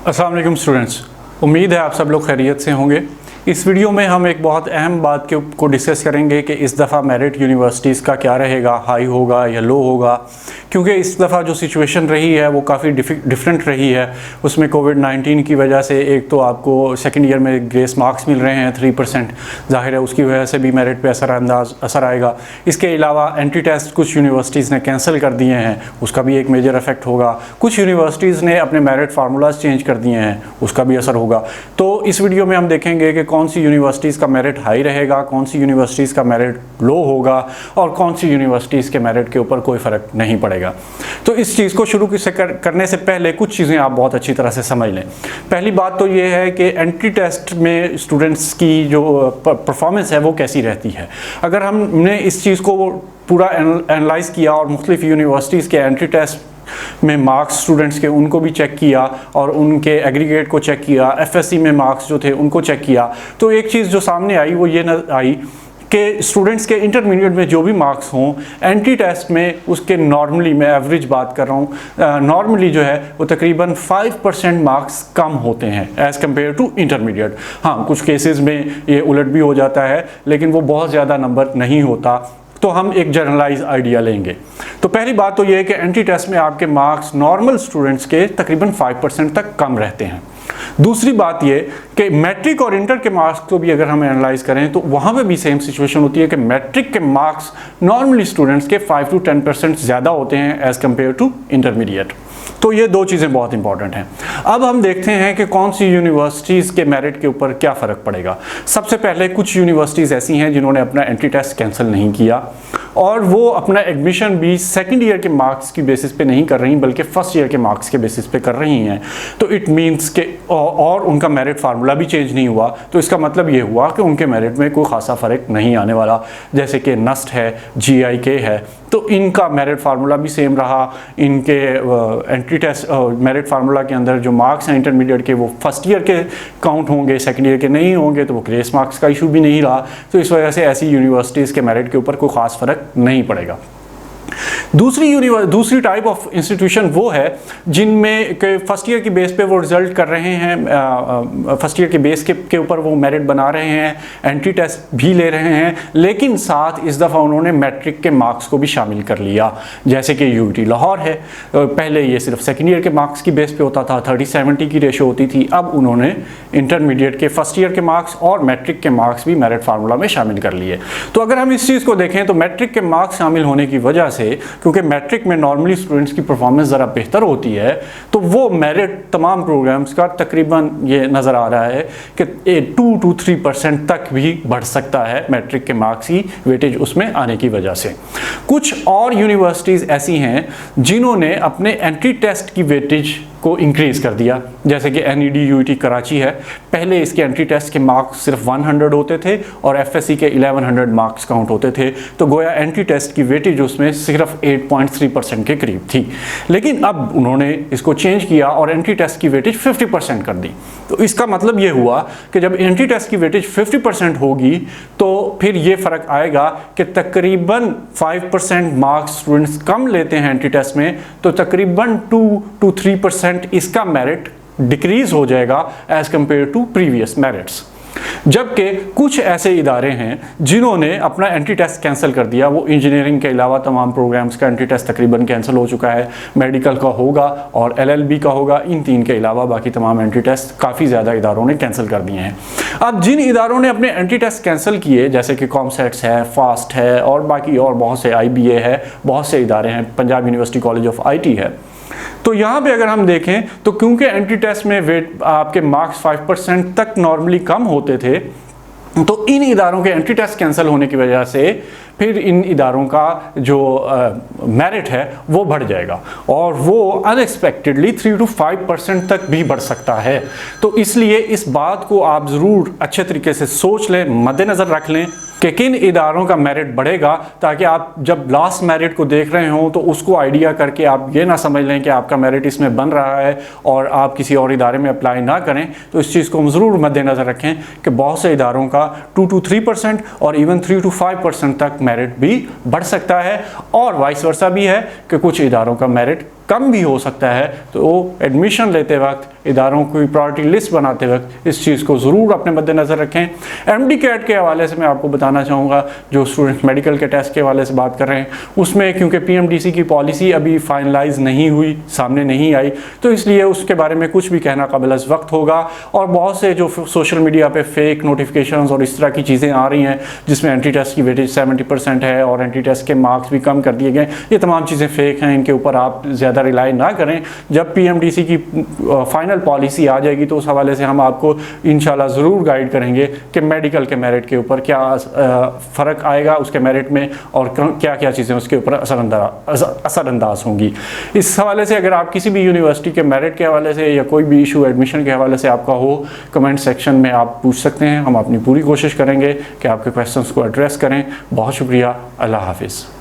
अस्सलाम वालेकुम स्टूडेंट्स, उम्मीद है आप सब लोग खैरियत से होंगे। इस वीडियो में हम एक बहुत अहम बात को डिस्कस करेंगे कि इस दफ़ा मेरिट यूनिवर्सिटीज़ का क्या रहेगा, हाई होगा या लो होगा। क्योंकि इस दफ़ा जो सिचुएशन रही है वो काफ़ी डिफरेंट रही है। उसमें कोविड-19 की वजह से एक तो आपको सेकंड ईयर में ग्रेस मार्क्स मिल रहे हैं 3%, ज़ाहिर है उसकी वजह से भी मेरिट पे असर आएगा। इसके अलावा एंट्री टेस्ट कुछ यूनिवर्सिटीज़ ने कैंसिल कर दिए हैं, उसका भी एक मेजर इफेक्ट होगा। कुछ यूनिवर्सिटीज़ ने अपने मेरिट फार्मूलाज चेंज कर दिए हैं, उसका भी असर होगा। तो इस वीडियो में हम देखेंगे कि कौन सी यूनिवर्सिटीज़ का मेरिट हाई रहेगा, कौन सी यूनिवर्सिटीज़ का मेरिट लो होगा और कौन सी यूनिवर्सिटीज़ के मेरिट के ऊपर कोई फ़र्क नहीं पड़ेगा। तो इस चीज़ को शुरू करने से पहले कुछ चीज़ें आप बहुत अच्छी तरह से समझ लें। पहली बात तो ये है कि एंट्री टेस्ट में स्टूडेंट्स की जो परफॉर्मेंस है वो कैसी रहती है। अगर हमने इस चीज़ को पूरा एनालाइज किया और मुख्तलिफ यूनिवर्सिटीज़ के एंट्री टेस्ट में मार्क्स स्टूडेंट्स के उनको भी चेक किया और उनके एग्रीगेट को चेक किया, एफएससी में मार्क्स जो थे उनको चेक किया, तो एक चीज़ जो सामने आई वो ये नजर आई कि स्टूडेंट्स के इंटरमीडिएट में जो भी मार्क्स हों, एंट्री टेस्ट में उसके नॉर्मली, मैं एवरेज बात कर रहा हूँ, नॉर्मली जो है वो तकरीबन 5% मार्क्स कम होते हैं एज़ कम्पेयर टू इंटरमीडिएट। हाँ, कुछ केसेस में ये उलट भी हो जाता है, लेकिन वो बहुत ज़्यादा नंबर नहीं होता। तो हम एक जनरलाइज आइडिया लेंगे। तो पहली बात तो ये है कि एंट्री टेस्ट में आपके मार्क्स नॉर्मल स्टूडेंट्स के तकरीबन 5% तक कम रहते हैं। दूसरी बात ये कि मैट्रिक और इंटर के मार्क्स को भी अगर हम एनालाइज करें तो वहाँ पे भी सेम सिचुएशन होती है कि मैट्रिक के मार्क्स नॉर्मली स्टूडेंट्स के 5 to 10% ज़्यादा होते हैं एज़ कम्पेयर टू इंटरमीडिएट। तो ये दो चीज़ें बहुत इंपॉर्टेंट हैं। अब हम देखते हैं कि कौन सी यूनिवर्सिटीज़ के मेरिट के ऊपर क्या फ़र्क पड़ेगा। सबसे पहले कुछ यूनिवर्सिटीज़ ऐसी हैं जिन्होंने अपना एंट्री टेस्ट कैंसिल नहीं किया और वो अपना एडमिशन भी सेकंड ईयर के मार्क्स की बेसिस पे नहीं कर रही बल्कि फर्स्ट ईयर के मार्क्स के बेसिस पे कर रही हैं। तो इट मीन्स के और उनका मेरिट फार्मूला भी चेंज नहीं हुआ, तो इसका मतलब ये हुआ कि उनके मेरिट में कोई खासा फ़र्क नहीं आने वाला। जैसे कि नस्ट है, GIK है, तो इनका मेरिट फार्मूला भी सेम रहा। इनके एंट्री टेस्ट मेरिट फार्मूला के अंदर जो मार्क्स हैं इंटरमीडिएट के वो फर्स्ट ईयर के काउंट होंगे, सेकंड ईयर के नहीं होंगे, तो वो ग्रेस मार्क्स का इशू भी नहीं रहा। तो इस वजह से ऐसी यूनिवर्सिटीज़ के मेरिट के ऊपर कोई ख़ास फ़र्क नहीं पड़ेगा। दूसरी टाइप ऑफ इंस्टीट्यूशन वो है जिनमें के फर्स्ट ईयर की बेस पे वो रिज़ल्ट कर रहे हैं, फर्स्ट ईयर के बेस के ऊपर वो मेरिट बना रहे हैं, एंट्री टेस्ट भी ले रहे हैं, लेकिन साथ इस दफ़ा उन्होंने मैट्रिक के मार्क्स को भी शामिल कर लिया। जैसे कि UT लाहौर है, पहले ये सिर्फ सेकेंड ईयर के मार्क्स की बेस पे होता था, 30-70 की रेशो होती थी। अब उन्होंने इंटरमीडिएट के फर्स्ट ईयर के मार्क्स और मैट्रिक के मार्क्स भी मेरिट फार्मूला में शामिल कर लिए। तो अगर हम इस चीज़ को देखें तो मैट्रिक के मार्क्स शामिल होने की वजह से, क्योंकि मैट्रिक में नॉर्मली स्टूडेंट्स की परफॉर्मेंस ज़रा बेहतर होती है, तो वो मेरिट तमाम प्रोग्राम्स का तकरीबन ये नज़र आ रहा है कि 2 to 3% तक भी बढ़ सकता है मैट्रिक के मार्क्स की वेटेज उसमें आने की वजह से। कुछ और यूनिवर्सिटीज़ ऐसी हैं जिन्होंने अपने एंट्री टेस्ट की वेटेज को इंक्रीज़ कर दिया। जैसे कि NED UT कराची है, पहले इसके एंट्री टेस्ट के मार्क्स सिर्फ 100 होते थे और FSC के 1100 मार्क्स काउंट होते थे, तो गोया एंट्री टेस्ट की वेटेज उसमें सिर्फ 8.3% के करीब थी। लेकिन अब उन्होंने इसको चेंज किया और एंट्री टेस्ट की वेटेज 50% कर दी। तो इसका मतलब ये हुआ कि जब एंट्री टेस्ट की वेटेज 50% होगी तो फिर ये फ़र्क आएगा कि तकरीबन 5% मार्क्स स्टूडेंट्स कम लेते हैं एंट्री टेस्ट में, तो तकरीबन 2 to 3% इसका मेरिट डिक्रीज हो जाएगा as compare to previous merits. जबकि कुछ ऐसे इदारे हैं जिन्होंने अपना एंट्री टेस्ट कैंसिल कर दिया। वो इंजीनियरिंग के अलावा तमाम प्रोग्राम्स का एंट्री टेस्ट तकरीबन कैंसिल हो चुका है, मेडिकल का होगा और LLB का होगा। इन तीन के अलावा बाकी तमाम एंट्री टेस्ट काफ़ी ज़्यादा इदारों ने कैंसिल कर दिए हैं। अब जिन इदारों ने अपने एंट्री टेस्ट कैंसिल किए, जैसे कि कॉमसेट्स है, फास्ट है और बाकी और बहुत से IBA है, बहुत से इदारे हैं, Punjab university college of IT है, तो यहाँ पे अगर हम देखें तो क्योंकि एंट्री टेस्ट में वेट आपके मार्क्स 5% तक नॉर्मली कम होते थे, तो इन इदारों के एंट्री टेस्ट कैंसिल होने की वजह से फिर इन इदारों का जो मेरिट है वो बढ़ जाएगा और वो अनएक्सपेक्टेडली 3 to 5% तक भी बढ़ सकता है। तो इसलिए इस बात को आप ज़रूर अच्छे तरीके से सोच लें, मद्देनज़र रख लें कि किन इदारों का मेरिट बढ़ेगा, ताकि आप जब लास्ट मेरिट को देख रहे हों तो उसको आइडिया करके आप ये ना समझ लें कि आपका मेरिट इसमें बन रहा है और आप किसी और इदारे में अप्लाई ना करें। तो इस चीज़ को हम ज़रूर मद्देनज़र रखें कि बहुत से इदारों का 2 to 3% और इवन 3 to 5% तक मेरिट भी बढ़ सकता है, और वाइस वर्सा भी है कि कुछ इदारों का मेरिट कम भी हो सकता है। तो एडमिशन लेते वक्त इदारों की प्रायोरिटी लिस्ट बनाते वक्त इस चीज़ को ज़रूर अपने मद्देनज़र रखें। MD कैट के हवाले से मैं आपको बताना चाहूँगा, जो स्टूडेंट मेडिकल के टेस्ट के हवाले से बात कर रहे हैं, उसमें क्योंकि PMDC की पॉलिसी अभी फाइनलाइज नहीं हुई, सामने नहीं आई, तो इसलिए उसके बारे में कुछ भी कहना काबिल वक्त होगा। और बहुत से जो सोशल मीडिया पे फेक नोटिफिकेशंस और इस तरह की चीज़ें आ रही हैं जिसमें एंट्री टेस्ट की वेटेज 70% है और एंट्री टेस्ट के मार्क्स भी कम कर दिए गए, ये तमाम चीज़ें फेक हैं, इनके ऊपर आप ज़्यादा रिलाई ना करें। जब PMDC की फाइनल पॉलिसी आ जाएगी तो उस हवाले से हम आपको इंशाल्लाह ज़रूर गाइड करेंगे कि मेडिकल के मेरिट के ऊपर क्या फ़र्क आएगा उसके मेरिट में और क्या क्या चीज़ें उसके ऊपर असरअंदाज होंगी। इस हवाले से अगर आप किसी भी यूनिवर्सिटी के मेरिट के हवाले से या कोई भी इशू एडमिशन के हवाले से आपका हो, कमेंट सेक्शन में आप पूछ सकते हैं। हम अपनी पूरी कोशिश करेंगे कि आपके क्वेश्चंस को एड्रेस करें। बहुत शुक्रिया। अल्लाह हाफिज़।